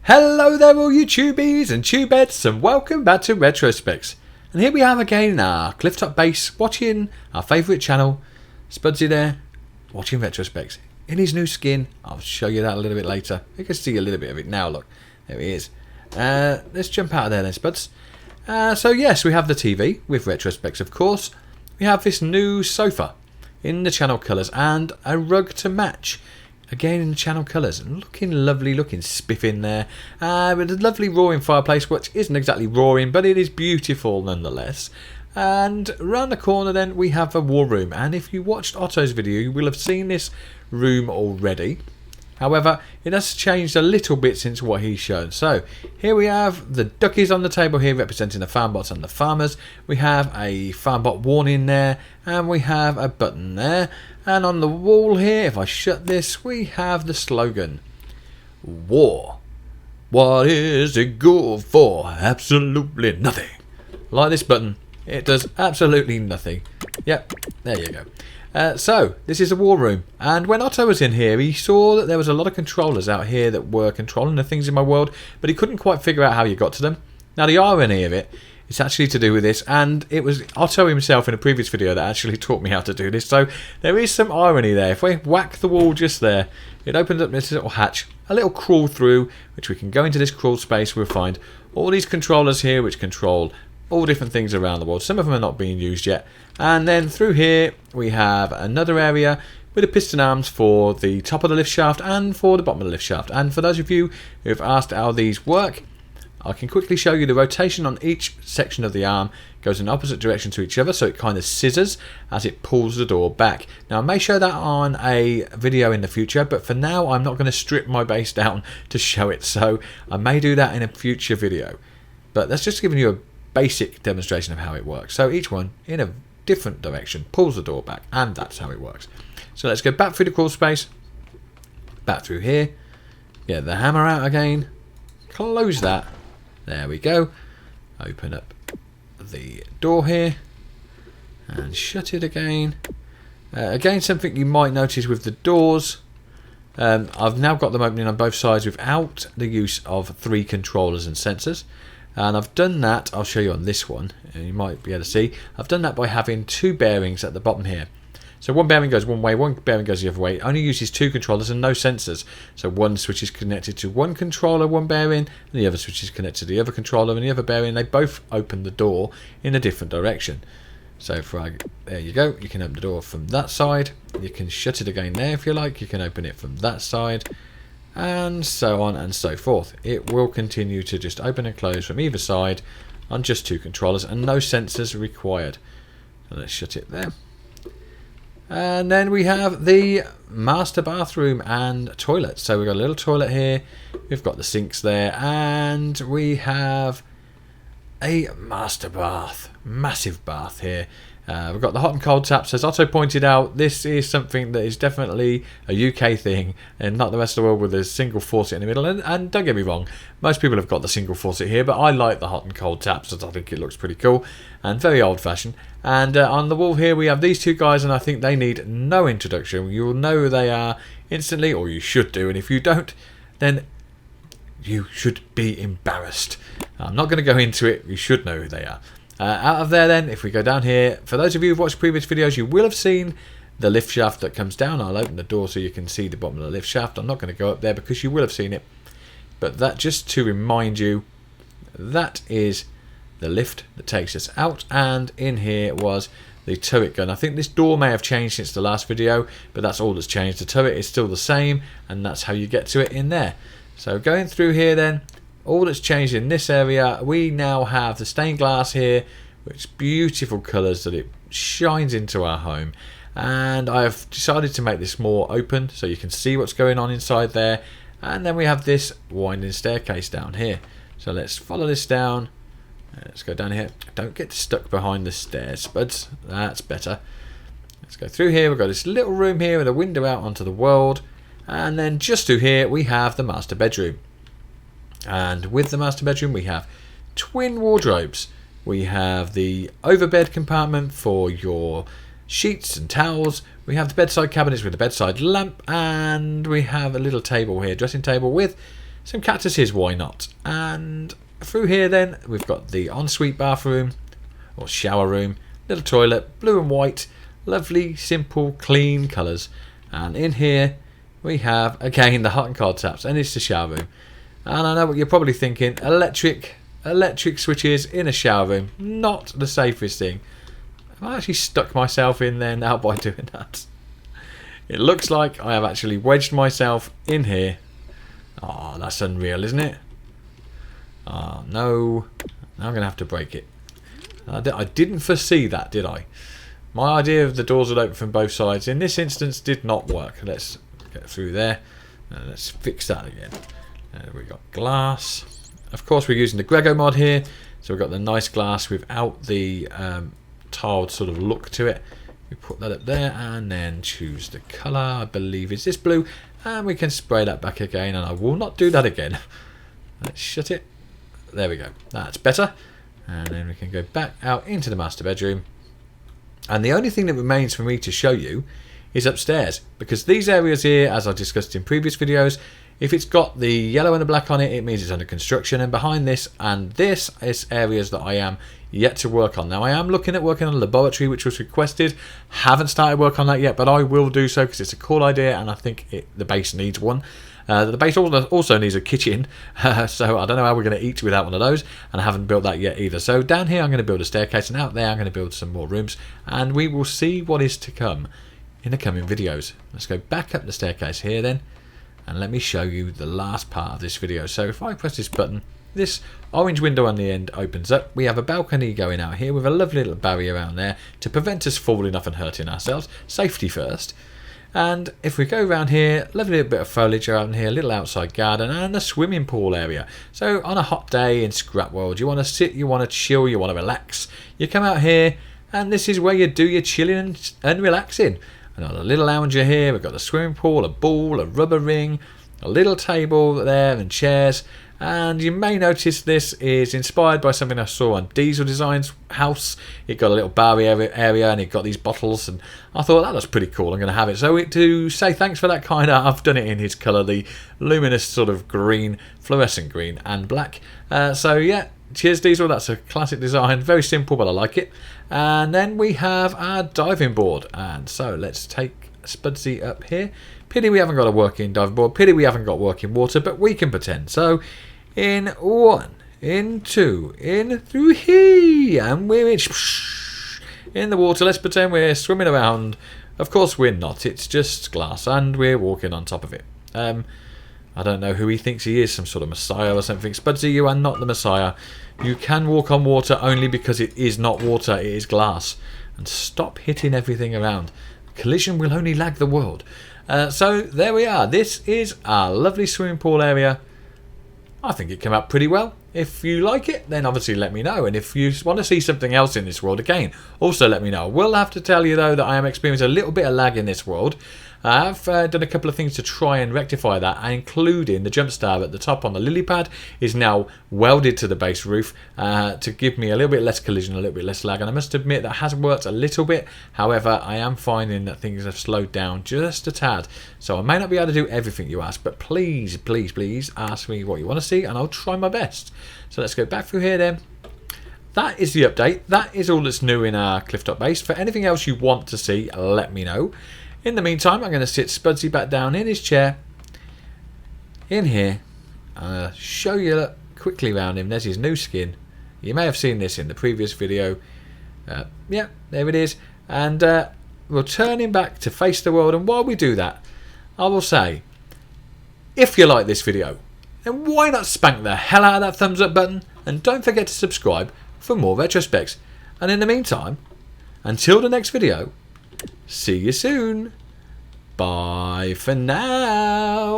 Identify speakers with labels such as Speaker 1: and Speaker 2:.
Speaker 1: Hello there all YouTubies and tubeheads, and welcome back to Retrospects. And here we have again our Clifftop base watching our favourite channel, Spexxy there, watching Retrospects in his new skin. I'll show you that a little bit later. You can see a little bit of it now, look, there he is. Let's jump out of there then, Spuds. So yes, we have the TV with Retrospects of course. We have this new sofa in the channel colours and a rug to match. Again in the channel colours, and looking lovely, looking spiffing there. With a lovely roaring fireplace, which isn't exactly roaring, but it is beautiful nonetheless. And around the corner then we have a war room, and if you watched Otto's video you will have seen this room already. However, it has changed a little bit since what he's shown. So here we have the duckies on the table here representing the farmbots and the farmers. We have a farmbot warning there, and we have a button there. And on the wall here, if I shut this, we have the slogan: War. What is it good for? Absolutely nothing. Like this button, it does absolutely nothing. Yep, there you go. So, this is a war room, and when Otto was in here, he saw that there was a lot of controllers out here that were controlling the things in my world, but he couldn't quite figure out how you got to them. Now, the irony of it, it's actually to do with this, and it was Otto himself in a previous video that actually taught me how to do this, so there is some irony there. If we whack the wall just there, it opens up this little hatch, a little crawl through, which we can go into this crawl space. We'll find all these controllers here which control all different things around the world. Some of them are not being used yet. And then through here we have another area with the piston arms for the top of the lift shaft and for the bottom of the lift shaft. And for those of you who have asked how these work, I can quickly show you the rotation on each section of the arm goes in opposite direction to each other, so it kind of scissors as it pulls the door back. Now I may show that on a video in the future, but for now I'm not going to strip my base down to show it, so I may do that in a future video. But that's just giving you a basic demonstration of how it works. So each one in a different direction pulls the door back, and that's how it works. So let's go back through the crawl space, back through here, get the hammer out again, close that, there we go, open up the door here and shut it again. Again, something you might notice with the doors, I've now got them opening on both sides without the use of 3 controllers and sensors. And I've done that, I'll show you on this one, and you might be able to see, I've done that by having 2 bearings at the bottom here. So one bearing goes one way, one bearing goes the other way. It only uses 2 controllers and no sensors. So one switch is connected to one controller, one bearing, and the other switch is connected to the other controller and the other bearing. They both open the door in a different direction. So there you go, you can open the door from that side, you can shut it again there if you like, you can open it from that side, and so on and so forth. It will continue to just open and close from either side on just 2 controllers and no sensors required. So let's shut it there. And then we have the master bathroom and toilet. So we've got a little toilet here, we've got the sinks there, and we have a master bath, massive bath here. We've got the hot and cold taps. As Otto pointed out, this is something that is definitely a UK thing and not the rest of the world with a single faucet in the middle. And don't get me wrong, most people have got the single faucet here, but I like the hot and cold taps as I think it looks pretty cool and very old fashioned. And on the wall here we have these 2 guys, and I think they need no introduction. You will know who they are instantly, or you should do, and if you don't, then you should be embarrassed. I'm not going to go into it, you should know who they are. Out of there then, if we go down here, for those of you who've watched previous videos, you will have seen the lift shaft that comes down. I'll open the door so you can see the bottom of the lift shaft. I'm not going to go up there because you will have seen it. But that, just to remind you, that is the lift that takes us out. And in here was the turret gun. I think this door may have changed since the last video, but that's all that's changed. The turret is still the same, and that's how you get to it in there. So going through here then, all that's changed in this area, we now have the stained glass here, which beautiful colours that it shines into our home. And I've decided to make this more open so you can see what's going on inside there. And then we have this winding staircase down here. So let's follow this down. Let's go down here. Don't get stuck behind the stairs, but that's better. Let's go through here. We've got this little room here with a window out onto the world. And then just through here we have the master bedroom. And with the master bedroom we have twin wardrobes. We have the overbed compartment for your sheets and towels. We have the bedside cabinets with a bedside lamp, and we have a little table here, dressing table with some cactuses, why not? And through here then, we've got the ensuite bathroom, or shower room, little toilet, blue and white, lovely, simple, clean colours. And in here, we have, again, the hot and cold taps, and it's the shower room. And I know what you're probably thinking, electric switches in a shower room, not the safest thing. I actually stuck myself in there now by doing that. It looks like I have actually wedged myself in here. Oh, that's unreal, isn't it? Oh, no. Now I'm going to have to break it. I didn't foresee that, did I? My idea of the doors would open from both sides in this instance did not work. Let's get through there. Let's fix that again. We've got glass. Of course, we're using the Grego mod here. So we've got the nice glass without the tiled sort of look to it. We put that up there and then choose the colour. I believe it's this blue. And we can spray that back again. And I will not do that again. Let's shut it. There we go. That's better. And then we can go back out into the master bedroom. And the only thing that remains for me to show you is upstairs. Because these areas here, as I discussed in previous videos, if it's got the yellow and the black on it, it means it's under construction. And behind this and this is areas that I am yet to work on. Now, I am looking at working on a laboratory, which was requested. Haven't started work on that yet, but I will do so because it's a cool idea and I think the base needs one. The base also needs a kitchen, so I don't know how we're going to eat without one of those, and I haven't built that yet either. So down here I'm going to build a staircase, and out there I'm going to build some more rooms, and we will see what is to come in the coming videos. Let's go back up the staircase here then, and let me show you the last part of this video. So if I press this button, this orange window on the end opens up. We have a balcony going out here with a lovely little barrier around there to prevent us falling off and hurting ourselves. Safety first. And if we go around here, lovely little bit of foliage around here, a little outside garden and a swimming pool area. So on a hot day in Scrap World, you want to sit, you want to chill, you want to relax. You come out here and this is where you do your chilling and relaxing. And on a little lounger here, we've got the swimming pool, a ball, a rubber ring, a little table there and chairs. And you may notice this is inspired by something I saw on Diesel Design's house. It got a little bar area and it got these bottles, and I thought that was pretty cool. I'm going to have it. So to say thanks for that kind of, I've done it in his colour, the luminous sort of green, fluorescent green and black. So yeah, cheers Diesel, that's a classic design. Very simple, but I like it. And then we have our diving board. And so let's take Spexxy up here. Pity we haven't got a working diving board. Pity we haven't got working water, but we can pretend. So in 1, in 2, in 3, and we're in the water. Let's pretend we're swimming around. Of course we're not. It's just glass, and we're walking on top of it. I don't know who he thinks he is, some sort of messiah or something. Spexxy, you are not the messiah. You can walk on water only because it is not water, it is glass. And stop hitting everything around. Collision will only lag the world. So there we are. This is our lovely swimming pool area. I think it came out pretty well. If you like it, then obviously let me know. And if you want to see something else in this world, again, also let me know. I will have to tell you, though, that I am experiencing a little bit of lag in this world. I've done a couple of things to try and rectify that, including the jump star at the top on the lily pad is now welded to the base roof to give me a little bit less collision, a little bit less lag. And I must admit that has worked a little bit. However, I am finding that things have slowed down just a tad. So I may not be able to do everything you ask, but please, please, please ask me what you want to see and I'll try my best. So let's go back through here then. That is the update. That is all that's new in our Clifftop base. For anything else you want to see, let me know. In the meantime, I'm going to sit Spexxy back down in his chair, in here, show you quickly around him. There's his new skin. You may have seen this in the previous video. Yeah, there it is. And we'll turn him back to face the world. And while we do that, I will say, if you like this video, then why not spank the hell out of that thumbs up button? And don't forget to subscribe for more retrospects. And in the meantime, until the next video, see you soon. Bye for now.